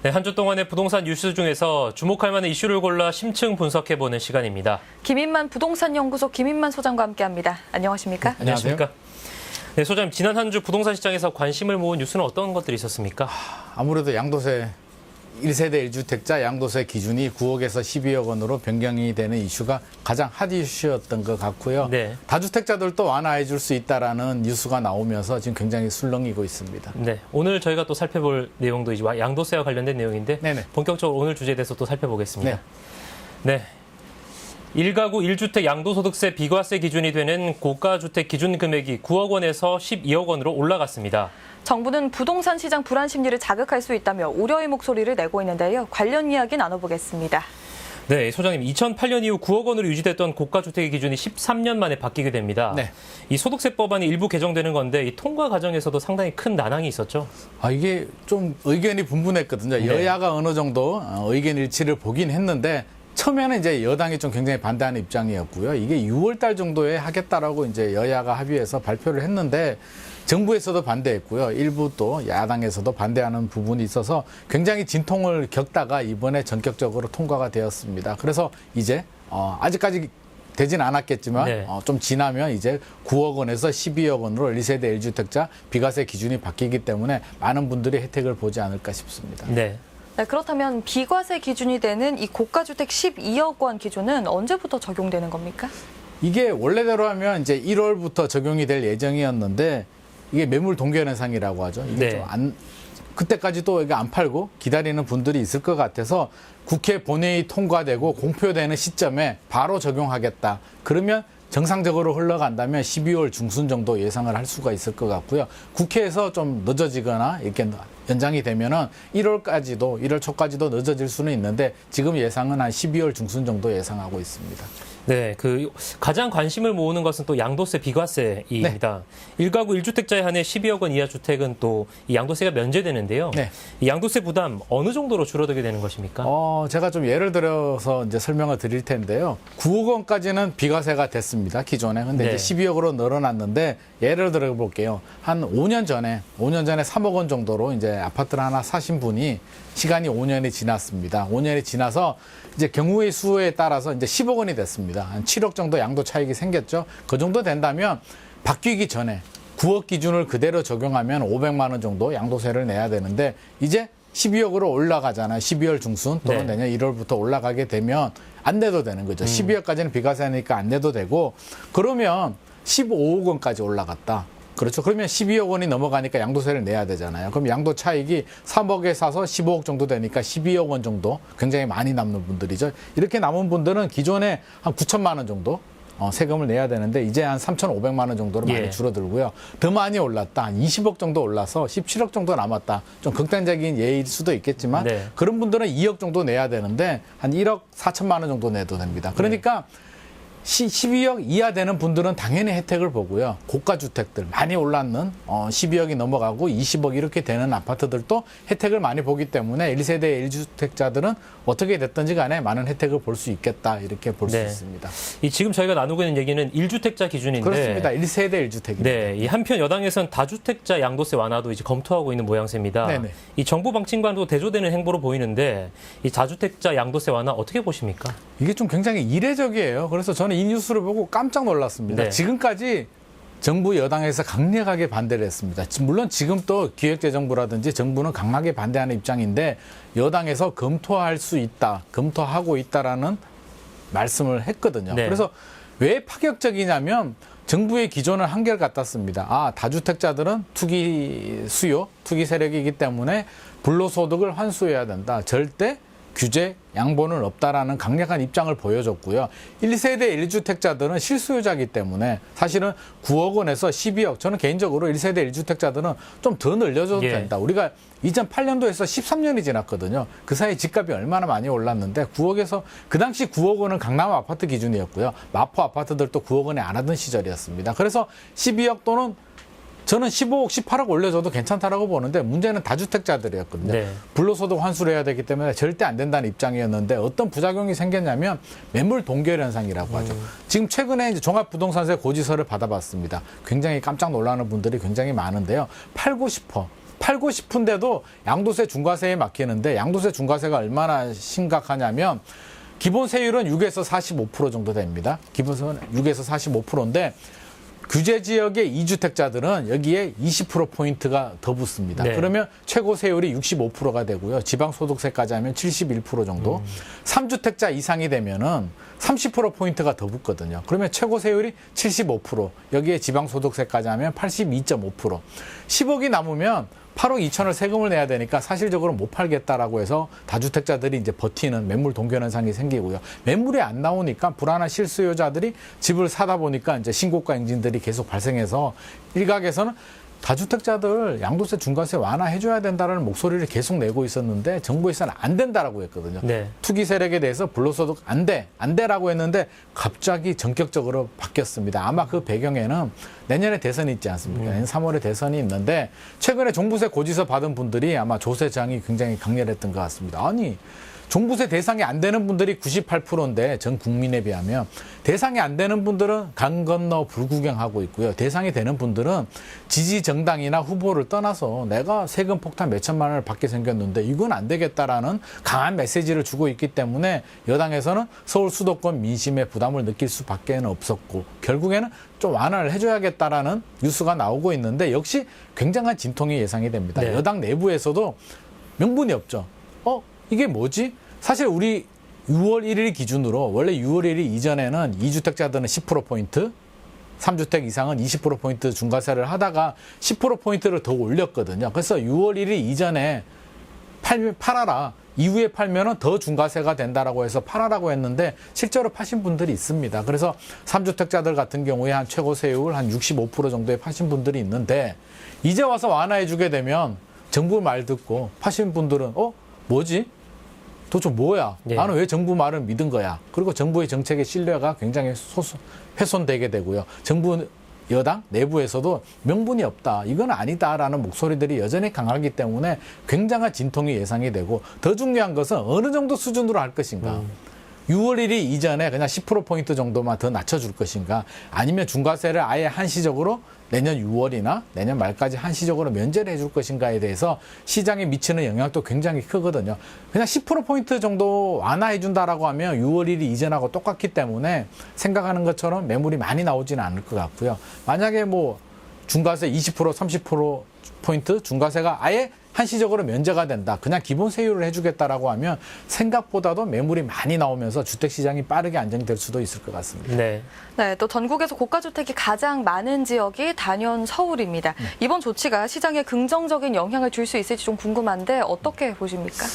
네, 한 주 동안의 부동산 뉴스 중에서 주목할 만한 이슈를 골라 심층 분석해보는 시간입니다. 김인만 부동산 연구소 김인만 소장과 함께합니다. 안녕하십니까? 안녕하십니까? 네, 소장님, 지난 한 주 부동산 시장에서 관심을 모은 뉴스는 어떤 것들이 있었습니까? 아무래도 양도세 1세대 1주택자 양도세 기준이 9억에서 12억 원으로 변경이 되는 이슈가 가장 핫 이슈였던 것 같고요. 네. 다주택자들도 완화해 줄 수 있다라는 뉴스가 나오면서 지금 굉장히 술렁이고 있습니다. 네, 오늘 저희가 또 살펴볼 내용도 이제 양도세와 관련된 내용인데 네네. 본격적으로 오늘 주제에 대해서 또 살펴보겠습니다. 네. 1가구 1주택 양도소득세 비과세 기준이 되는 고가주택 기준 금액이 9억 원에서 12억 원으로 올라갔습니다. 정부는 부동산 시장 불안 심리를 자극할 수 있다며 우려의 목소리를 내고 있는데요. 관련 이야기 나눠보겠습니다. 네, 소장님, 2008년 이후 9억 원으로 유지됐던 고가주택의 기준이 13년 만에 바뀌게 됩니다. 네. 이 소득세 법안이 일부 개정되는 건데 이 통과 과정에서도 상당히 큰 난항이 있었죠. 이게 좀 의견이 분분했거든요. 네. 여야가 어느 정도 의견 일치를 보긴 했는데 처음에는 이제 여당이 좀 굉장히 반대하는 입장이었고요. 이게 6월 달 정도에 하겠다라고 이제 여야가 합의해서 발표를 했는데 정부에서도 반대했고요. 일부 또 야당에서도 반대하는 부분이 있어서 굉장히 진통을 겪다가 이번에 전격적으로 통과가 되었습니다. 그래서 이제 아직까지 되진 않았겠지만 네. 좀 지나면 이제 9억 원에서 12억 원으로 1세대 1주택자 비과세 기준이 바뀌기 때문에 많은 분들이 혜택을 보지 않을까 싶습니다. 네. 네, 그렇다면 비과세 기준이 되는 이 고가주택 12억 원 기준은 언제부터 적용되는 겁니까? 이게 원래대로 하면 이제 1월부터 적용이 될 예정이었는데 이게 매물 동결 현상이라고 하죠. 이게 네. 좀 그때까지 또 이게 안 팔고 기다리는 분들이 있을 것 같아서 국회 본회의 통과되고 공표되는 시점에 바로 적용하겠다. 그러면 정상적으로 흘러간다면 12월 중순 정도 예상을 할 수가 있을 것 같고요. 국회에서 좀 늦어지거나 이렇게 연장이 되면은 1월 초까지도 늦어질 수는 있는데 지금 예상은 한 12월 중순 정도 예상하고 있습니다. 네, 가장 관심을 모으는 것은 또 양도세 비과세입니다. 네. 1가구 1주택자에 한해 12억 원 이하 주택은 또 이 양도세가 면제되는데요. 네. 이 양도세 부담 어느 정도로 줄어들게 되는 것입니까? 제가 좀 예를 들어서 이제 설명을 드릴 텐데요. 9억 원까지는 비과세가 됐습니다. 기존에. 근데 네. 이제 12억으로 늘어났는데 예를 들어 볼게요. 한 5년 전에 3억 원 정도로 이제 아파트를 하나 사신 분이 시간이 5년이 지났습니다. 5년이 지나서 이제 경우의 수에 따라서 이제 10억 원이 됐습니다. 한 7억 정도 양도 차익이 생겼죠. 그 정도 된다면 바뀌기 전에 9억 기준을 그대로 적용하면 500만 원 정도 양도세를 내야 되는데 이제 12억으로 올라가잖아요. 12월 중순 또는 네. 내년 1월부터 올라가게 되면 안 내도 되는 거죠. 12억까지는 비과세니까 안 내도 되고 그러면 15억 원까지 올라갔다. 그렇죠. 그러면 12억 원이 넘어가니까 양도세를 내야 되잖아요. 그럼 양도 차익이 3억에 사서 15억 정도 되니까 12억 원 정도 굉장히 많이 남는 분들이죠. 이렇게 남은 분들은 기존에 한 9천만 원 정도 세금을 내야 되는데 이제 한 3,500만 원 정도로 많이 줄어들고요. 더 많이 올랐다. 한 20억 정도 올라서 17억 정도 남았다. 좀 극단적인 예일 수도 있겠지만 그런 분들은 2억 정도 내야 되는데 한 1억 4천만 원 정도 내도 됩니다. 그러니까 12억 이하 되는 분들은 당연히 혜택을 보고요. 고가 주택들 많이 올랐는 12억이 넘어가고 20억 이렇게 되는 아파트들도 혜택을 많이 보기 때문에 1세대 1주택자들은 어떻게 됐든지 간에 많은 혜택을 볼 수 있겠다. 이렇게 볼 수 있습니다. 지금 저희가 나누고 있는 얘기는 1주택자 기준인데 그렇습니다. 1세대 1주택입니다. 네, 이 한편 여당에서는 다주택자 양도세 완화도 이제 검토하고 있는 모양새입니다. 네네. 이 정부 방침과도 대조되는 행보로 보이는데 이 다주택자 양도세 완화 어떻게 보십니까? 이게 좀 굉장히 이례적이에요. 그래서 저는 이 뉴스를 보고 깜짝 놀랐습니다. 지금까지 정부 여당에서 강력하게 반대를 했습니다. 물론 지금 또 기획재정부라든지 정부는 강하게 반대하는 입장인데 여당에서 검토할 수 있다, 검토하고 있다라는 말씀을 했거든요. 그래서 왜 파격적이냐면 정부의 기존은 한결같았습니다. 다주택자들은 투기 수요, 투기 세력이기 때문에 불로소득을 환수해야 된다. 절대 규제 양보는 없다라는 강력한 입장을 보여줬고요. 1세대 1주택자들은 실수요자이기 때문에 사실은 9억 원에서 12억, 저는 개인적으로 1세대 1주택자들은 좀 더 늘려줘도 된다. 우리가 2008년도에서 13년이 지났거든요. 그 사이 집값이 얼마나 많이 올랐는데 9억에서 그 당시 9억 원은 강남 아파트 기준이었고요. 마포 아파트들도 9억 원에 안 하던 시절이었습니다. 그래서 12억 또는 저는 15억, 18억 올려줘도 괜찮다라고 보는데 문제는 다주택자들이었거든요. 불로소득 환수를 해야 되기 때문에 절대 안 된다는 입장이었는데 어떤 부작용이 생겼냐면 매물 동결 현상이라고 하죠. 지금 최근에 이제 종합부동산세 고지서를 받아봤습니다. 굉장히 깜짝 놀라는 분들이 굉장히 많은데요. 팔고 싶어. 팔고 싶은데도 양도세 중과세에 막히는데 양도세 중과세가 얼마나 심각하냐면 기본 세율은 6에서 45% 정도 됩니다. 기본세율은 6에서 45%인데 규제 지역의 2주택자들은 여기에 20%포인트가 더 붙습니다. 네. 그러면 최고 세율이 65%가 되고요. 지방소득세까지 하면 71% 정도. 3주택자 이상이 되면은 30%포인트가 더 붙거든요. 그러면 최고 세율이 75%, 여기에 지방소득세까지 하면 82.5%. 10억이 남으면 8억 2천을 세금을 내야 되니까 사실적으로 못 팔겠다라고 해서 다주택자들이 이제 버티는 매물 동결 현상이 생기고요. 매물이 안 나오니까 불안한 실수요자들이 집을 사다 보니까 이제 신고가 행진들이 계속 발생해서 일각에서는 다주택자들 양도세 중과세 완화해줘야 된다는 목소리를 계속 내고 있었는데 정부에서는 안 된다라고 했거든요. 네. 투기 세력에 대해서 불로소득 안 돼라고 했는데 갑자기 전격적으로 바뀌었습니다. 아마 그 배경에는 내년에 대선이 있지 않습니까? 내년 3월에 대선이 있는데 최근에 종부세 고지서 받은 분들이 아마 조세 저항이 굉장히 강렬했던 것 같습니다. 아니 종부세 대상이 안 되는 분들이 98%인데 전 국민에 비하면 대상이 안 되는 분들은 강 건너 불구경하고 있고요. 대상이 되는 분들은 지지 정당이나 후보를 떠나서 내가 세금 폭탄 몇 천만 원을 받게 생겼는데 이건 안 되겠다라는 강한 메시지를 주고 있기 때문에 여당에서는 서울 수도권 민심의 부담을 느낄 수밖에 없었고 결국에는 좀 완화를 해줘야겠다라는 뉴스가 나오고 있는데 역시 굉장한 진통이 예상이 됩니다. 네. 여당 내부에서도 명분이 없죠. 이게 뭐지? 사실 우리 6월 1일 기준으로 원래 6월 1일 이전에는 2주택자들은 10%포인트, 3주택 이상은 20%포인트 중과세를 하다가 10%포인트를 더 올렸거든요. 그래서 6월 1일 이전에 팔아라. 이후에 팔면은 더 중과세가 된다라고 해서 팔아라고 했는데 실제로 파신 분들이 있습니다. 그래서 3주택자들 같은 경우에 한 최고 세율 한 65% 정도에 파신 분들이 있는데 이제 와서 완화해 주게 되면 정부 말 듣고 파신 분들은 뭐지? 도대체 뭐야? 예. 나는 왜 정부 말을 믿은 거야? 그리고 정부의 정책의 신뢰가 굉장히 훼손되게 되고요. 정부 여당 내부에서도 명분이 없다. 이건 아니다라는 목소리들이 여전히 강하기 때문에 굉장한 진통이 예상이 되고 더 중요한 것은 어느 정도 수준으로 할 것인가. 6월 1일 이전에 그냥 10%포인트 정도만 더 낮춰줄 것인가 아니면 중과세를 아예 한시적으로 내년 6월이나 내년 말까지 한시적으로 면제를 해줄 것인가에 대해서 시장에 미치는 영향도 굉장히 크거든요. 그냥 10%포인트 정도 완화해준다라고 하면 6월 1일 이전하고 똑같기 때문에 생각하는 것처럼 매물이 많이 나오지는 않을 것 같고요. 만약에 뭐 중과세 20%, 30%포인트 중과세가 아예 한시적으로 면제가 된다. 그냥 기본 세율을 해주겠다라고 하면 생각보다도 매물이 많이 나오면서 주택시장이 빠르게 안정될 수도 있을 것 같습니다. 네, 또 전국에서 고가주택이 가장 많은 지역이 단연 서울입니다. 이번 조치가 시장에 긍정적인 영향을 줄 수 있을지 좀 궁금한데 어떻게 보십니까?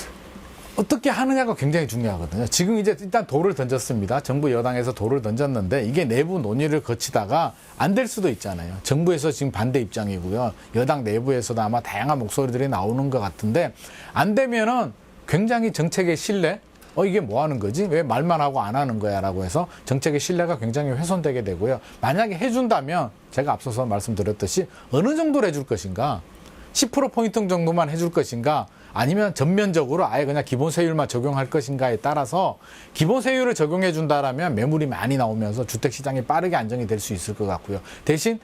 어떻게 하느냐가 굉장히 중요하거든요. 지금 이제 일단 돌을 던졌습니다. 정부 여당에서 돌을 던졌는데 이게 내부 논의를 거치다가 안 될 수도 있잖아요. 정부에서 지금 반대 입장이고요. 여당 내부에서도 아마 다양한 목소리들이 나오는 것 같은데 안 되면은 굉장히 정책의 신뢰, 이게 뭐 하는 거지? 왜 말만 하고 안 하는 거야? 라고 해서 정책의 신뢰가 굉장히 훼손되게 되고요. 만약에 해준다면 제가 앞서서 말씀드렸듯이 어느 정도로 해줄 것인가? 10%포인트 정도만 해줄 것인가? 아니면 전면적으로 아예 그냥 기본 세율만 적용할 것인가에 따라서 기본 세율을 적용해 준다라면 매물이 많이 나오면서 주택 시장이 빠르게 안정이 될 수 있을 것 같고요. 대신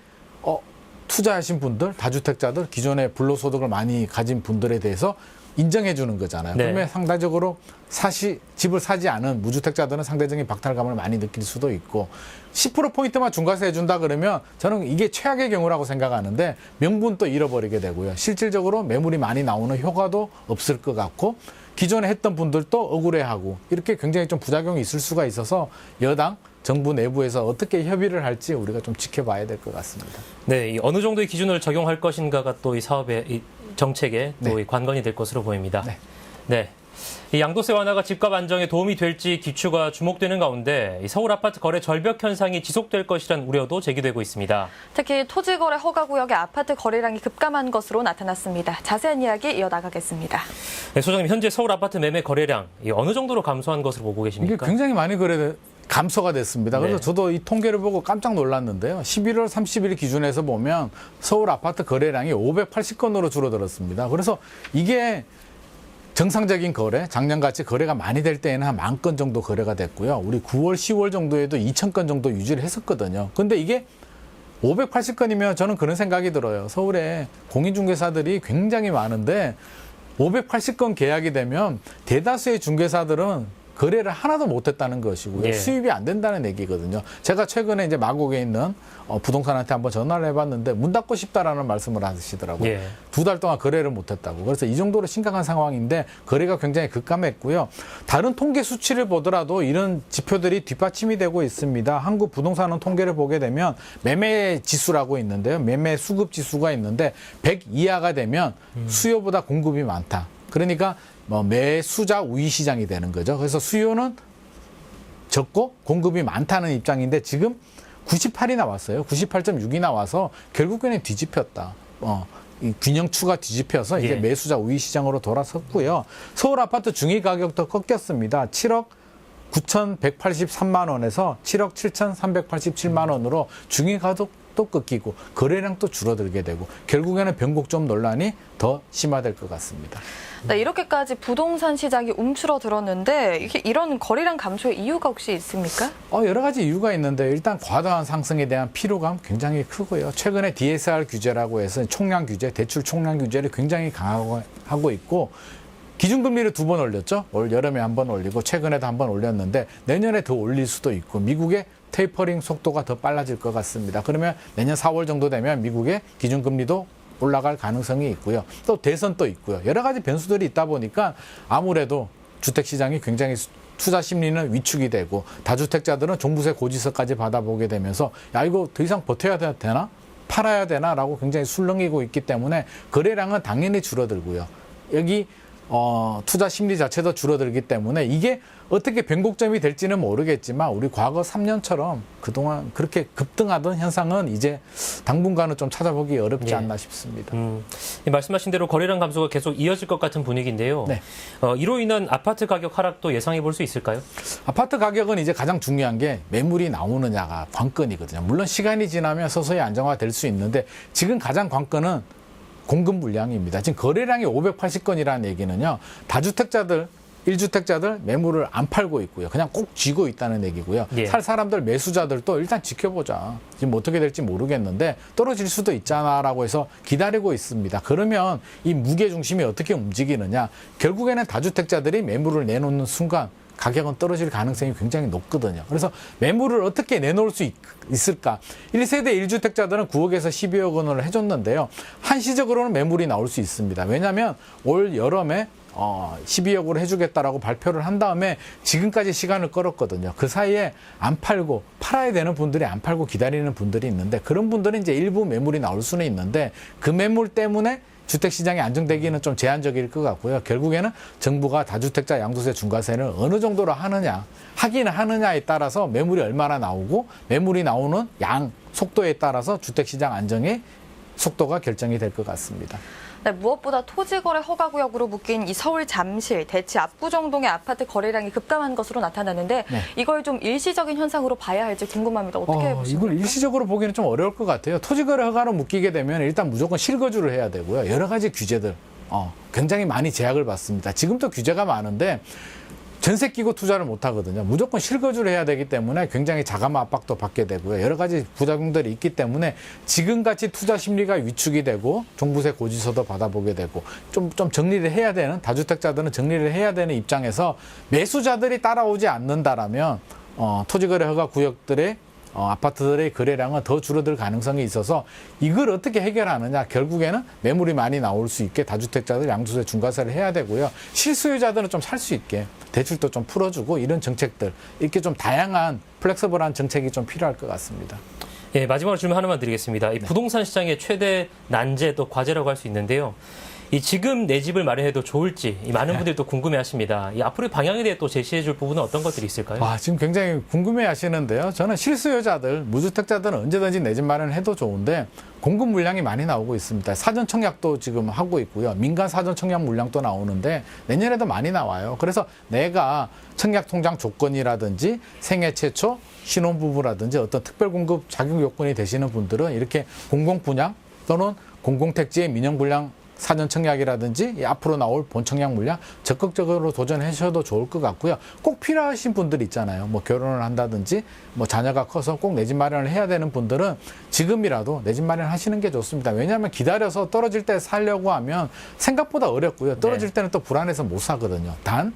투자하신 분들, 다주택자들, 기존에 불로소득을 많이 가진 분들에 대해서 인정해 주는 거잖아요. 네. 그러면 상대적으로 집을 사지 않은 무주택자들은 상대적인 박탈감을 많이 느낄 수도 있고 10%포인트만 중과세 해준다 그러면 저는 이게 최악의 경우라고 생각하는데 명분도 잃어버리게 되고요. 실질적으로 매물이 많이 나오는 효과도 없을 것 같고 기존에 했던 분들도 억울해하고 이렇게 굉장히 좀 부작용이 있을 수가 있어서 여당 정부 내부에서 어떻게 협의를 할지 우리가 좀 지켜봐야 될 것 같습니다. 네, 이 어느 정도의 기준을 적용할 것인가가 또 이 사업의 이 정책에 또 이 관건이 될 것으로 보입니다. 네. 이 양도세 완화가 집값 안정에 도움이 될지 기추가 주목되는 가운데 이 서울 아파트 거래 절벽 현상이 지속될 것이라는 우려도 제기되고 있습니다. 특히 토지거래 허가구역의 아파트 거래량이 급감한 것으로 나타났습니다. 자세한 이야기 이어나가겠습니다. 네, 소장님, 현재 서울 아파트 매매 거래량 어느 정도로 감소한 것으로 보고 계십니까? 이게 굉장히 많이 감소가 됐습니다. 그래서 저도 이 통계를 보고 깜짝 놀랐는데요. 11월 30일 기준에서 보면 서울 아파트 거래량이 580건으로 줄어들었습니다. 그래서 이게 정상적인 거래, 작년같이 거래가 많이 될 때에는 한 10,000건 정도 거래가 됐고요. 우리 9월, 10월 정도에도 2,000건 정도 유지를 했었거든요. 근데 이게 580건이면 저는 그런 생각이 들어요. 서울에 공인중개사들이 굉장히 많은데 580건 계약이 되면 대다수의 중개사들은 거래를 하나도 못했다는 것이고요. 예. 수입이 안 된다는 얘기거든요. 제가 최근에 이제 마곡에 있는 부동산한테 한번 전화를 해봤는데 문 닫고 싶다라는 말씀을 하시더라고요. 예. 2달 동안 거래를 못했다고. 그래서 이 정도로 심각한 상황인데 거래가 굉장히 급감했고요. 다른 통계 수치를 보더라도 이런 지표들이 뒷받침이 되고 있습니다. 한국 부동산원 통계를 보게 되면 매매 지수라고 있는데요. 매매 수급 지수가 있는데 100 이하가 되면 수요보다 공급이 많다. 그러니까 매수자 우위 시장이 되는 거죠. 그래서 수요는 적고 공급이 많다는 입장인데 지금 98이 나왔어요. 98.6이 나와서 결국에는 뒤집혔다. 이 균형추가 뒤집혀서 이제 예. 매수자 우위 시장으로 돌아섰고요. 서울 아파트 중위 가격도 꺾였습니다. 7억 9,183만 원에서 7억 7,387만 원으로 중위 가격도 꺾이고 거래량도 줄어들게 되고 결국에는 변곡점 논란이 더 심화될 것 같습니다. 네, 이렇게까지 부동산 시장이 움츠러들었는데 이런 거래량 감소의 이유가 혹시 있습니까? 여러 가지 이유가 있는데 일단 과도한 상승에 대한 피로감 굉장히 크고요. 최근에 DSR 규제라고 해서 총량 규제, 대출 총량 규제를 굉장히 강화하고 있고 기준금리를 2번 올렸죠. 올 여름에 한 번 올리고 최근에도 한 번 올렸는데 내년에 더 올릴 수도 있고 미국의 테이퍼링 속도가 더 빨라질 것 같습니다. 그러면 내년 4월 정도 되면 미국의 기준금리도 올라갈 가능성이 있고요. 또 대선도 있고요. 여러 가지 변수들이 있다 보니까 아무래도 주택시장이 굉장히 투자 심리는 위축이 되고 다주택자들은 종부세 고지서까지 받아보게 되면서 야 이거 더 이상 버텨야 되나? 팔아야 되나? 라고 굉장히 술렁이고 있기 때문에 거래량은 당연히 줄어들고요. 여기 투자 심리 자체도 줄어들기 때문에 이게 어떻게 변곡점이 될지는 모르겠지만 우리 과거 3년처럼 그동안 그렇게 급등하던 현상은 이제 당분간은 좀 찾아보기 어렵지 않나 싶습니다. 말씀하신 대로 거래량 감소가 계속 이어질 것 같은 분위기인데요. 네. 이로 인한 아파트 가격 하락도 예상해 볼 수 있을까요? 아파트 가격은 이제 가장 중요한 게 매물이 나오느냐가 관건이거든요. 물론 시간이 지나면 서서히 안정화될 수 있는데 지금 가장 관건은 공급 물량입니다. 지금 거래량이 580건이라는 얘기는요. 다주택자들, 1주택자들 매물을 안 팔고 있고요. 그냥 꼭 쥐고 있다는 얘기고요. 예. 살 사람들, 매수자들도 일단 지켜보자. 지금 어떻게 될지 모르겠는데 떨어질 수도 있잖아라고 해서 기다리고 있습니다. 그러면 이 무게중심이 어떻게 움직이느냐. 결국에는 다주택자들이 매물을 내놓는 순간 가격은 떨어질 가능성이 굉장히 높거든요. 그래서 매물을 어떻게 내놓을 수 있을까? 1세대 1주택자들은 9억에서 12억 원을 해줬는데요. 한시적으로는 매물이 나올 수 있습니다. 왜냐하면 올 여름에 12억으로 해주겠다라고 발표를 한 다음에 지금까지 시간을 끌었거든요. 그 사이에 안 팔고 팔아야 되는 분들이 안 팔고 기다리는 분들이 있는데 그런 분들은 이제 일부 매물이 나올 수는 있는데 그 매물 때문에 주택시장이 안정되기는 좀 제한적일 것 같고요. 결국에는 정부가 다주택자 양도세 중과세를 어느 정도로 하기는 하느냐에 따라서 매물이 얼마나 나오고 매물이 나오는 양, 속도에 따라서 주택시장 안정의 속도가 결정이 될 것 같습니다. 네, 무엇보다 토지거래 허가구역으로 묶인 이 서울 잠실, 대치 압구정동의 아파트 거래량이 급감한 것으로 나타났는데 네. 이걸 좀 일시적인 현상으로 봐야 할지 궁금합니다. 어떻게 보십니까? 이걸 일시적으로 보기는 좀 어려울 것 같아요. 토지거래 허가로 묶이게 되면 일단 무조건 실거주를 해야 되고요. 여러 가지 규제들 굉장히 많이 제약을 받습니다. 지금도 규제가 많은데 전세 끼고 투자를 못 하거든요. 무조건 실거주를 해야 되기 때문에 굉장히 자금 압박도 받게 되고요. 여러 가지 부작용들이 있기 때문에 지금같이 투자 심리가 위축이 되고 종부세 고지서도 받아보게 되고 좀 정리를 해야 되는 다주택자들은 정리를 해야 되는 입장에서 매수자들이 따라오지 않는다라면 토지거래 허가 구역들의 아파트들의 거래량은 더 줄어들 가능성이 있어서 이걸 어떻게 해결하느냐. 결국에는 매물이 많이 나올 수 있게 다주택자들 양도세 중과세를 해야 되고요. 실수요자들은 좀 살 수 있게 대출도 좀 풀어주고 이런 정책들 이렇게 좀 다양한 플렉서블한 정책이 좀 필요할 것 같습니다. 예, 마지막으로 질문 하나만 드리겠습니다. 이 부동산 시장의 최대 난제 또 과제라고 할 수 있는데요. 이 지금 내 집을 마련해도 좋을지 많은 분들이 또 궁금해하십니다. 이 앞으로의 방향에 대해 또 제시해줄 부분은 어떤 것들이 있을까요? 지금 굉장히 궁금해하시는데요. 저는 실수요자들, 무주택자들은 언제든지 내 집 마련해도 좋은데 공급 물량이 많이 나오고 있습니다. 사전 청약도 지금 하고 있고요. 민간 사전 청약 물량도 나오는데 내년에도 많이 나와요. 그래서 내가 청약 통장 조건이라든지 생애 최초 신혼부부라든지 어떤 특별 공급 자격 요건이 되시는 분들은 이렇게 공공 분양 또는 공공택지의 민영 분양 사전 청약이라든지 앞으로 나올 본 청약 물량 적극적으로 도전하셔도 좋을 것 같고요. 꼭 필요하신 분들 있잖아요. 뭐 결혼을 한다든지 뭐 자녀가 커서 꼭 내 집 마련을 해야 되는 분들은 지금이라도 내 집 마련하시는 게 좋습니다. 왜냐하면 기다려서 떨어질 때 살려고 하면 생각보다 어렵고요. 떨어질 때는 또 불안해서 못 사거든요. 단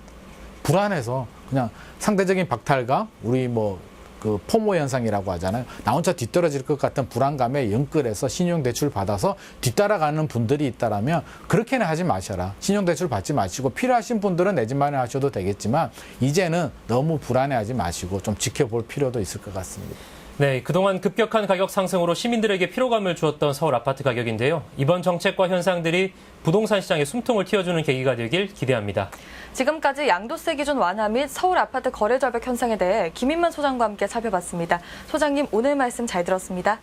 불안해서 그냥 상대적인 박탈감, 우리 뭐 그 포모 현상이라고 하잖아요. 나 혼자 뒤떨어질 것 같은 불안감에 연끌해서 신용대출 받아서 뒤따라가는 분들이 있다라면 그렇게는 하지 마셔라. 신용대출 받지 마시고 필요하신 분들은 내 집 마련하셔도 되겠지만 이제는 너무 불안해하지 마시고 좀 지켜볼 필요도 있을 것 같습니다. 네, 그동안 급격한 가격 상승으로 시민들에게 피로감을 주었던 서울 아파트 가격인데요. 이번 정책과 현상들이 부동산 시장에 숨통을 틔워주는 계기가 되길 기대합니다. 지금까지 양도세 기준 완화 및 서울 아파트 거래 절벽 현상에 대해 김인만 소장과 함께 살펴봤습니다. 소장님, 오늘 말씀 잘 들었습니다.